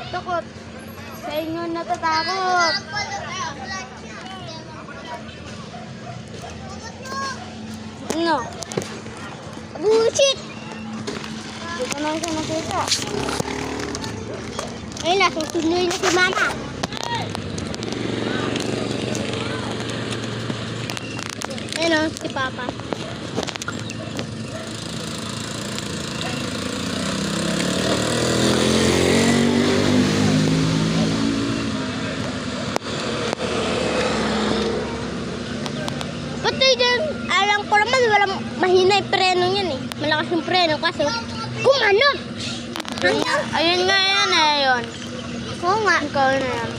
Takot. Sa inyo natatakot. Ano? Bullshit! Hindi ko na siya nakita. Ayun na, susunod na si Mama. Ayun o, si Papa. Pati dyan, alam ko naman, walang mahina yung preno yan eh. Malakas yung preno kasi kung ano. Ayun nga yan eh, yun. Oo nga. Ikaw na yan.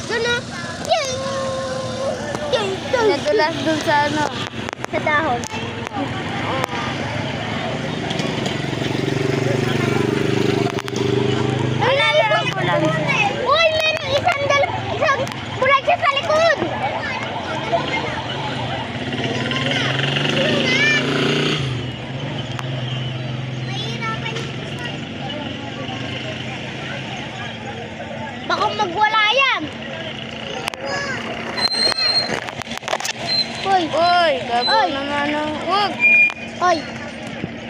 Doon na. Yay! Yay! Nadulas doon sa ano? Sa dahon. Uy, meron isang buladya sa likod! Baka magwala yan! Uy! Uy! Gago naman ang... Huwag! Uy!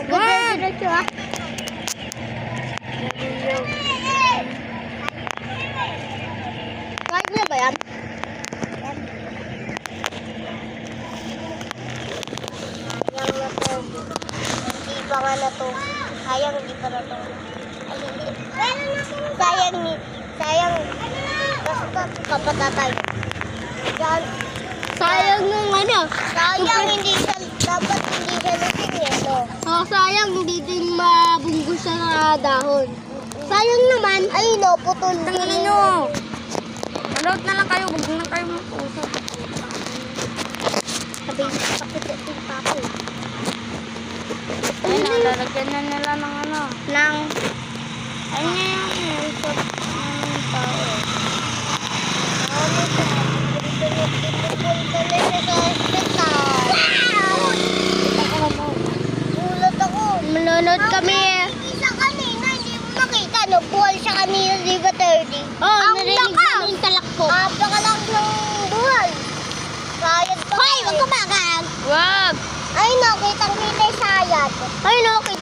Huwag! Diretso ha! Kahit na ba yan? Sayang na to. Hindi pa nga na to. Sayang hindi pa na to. Sayang. Basta kapatatay. Sayang nung ano? Sayang hindi siya, dapat hindi siya lasing eh, no? Oh, sayang hindi din mabunggus sa dahon. Sayang naman. Ay, no, putol. Tangin nyo. Manood na lang kayo, huwag na kayo mag-usap. Sabi, kapit yung papa eh. Ayun, lalagyan na nila ng ano. Ng... Ayun nga yung usap ng tao eh. Gulat ako. Manonood kami eh. Isa kanina, hindi mo makita. Nagbuhal siya kanina, di ba 30? Oh, narinig mo yung talak ko. Napakalang ng buhal. Sayad pa. Hoy, wag kumagal. Wag. Ay, no, kitang-kita yung sayad. Ay, no,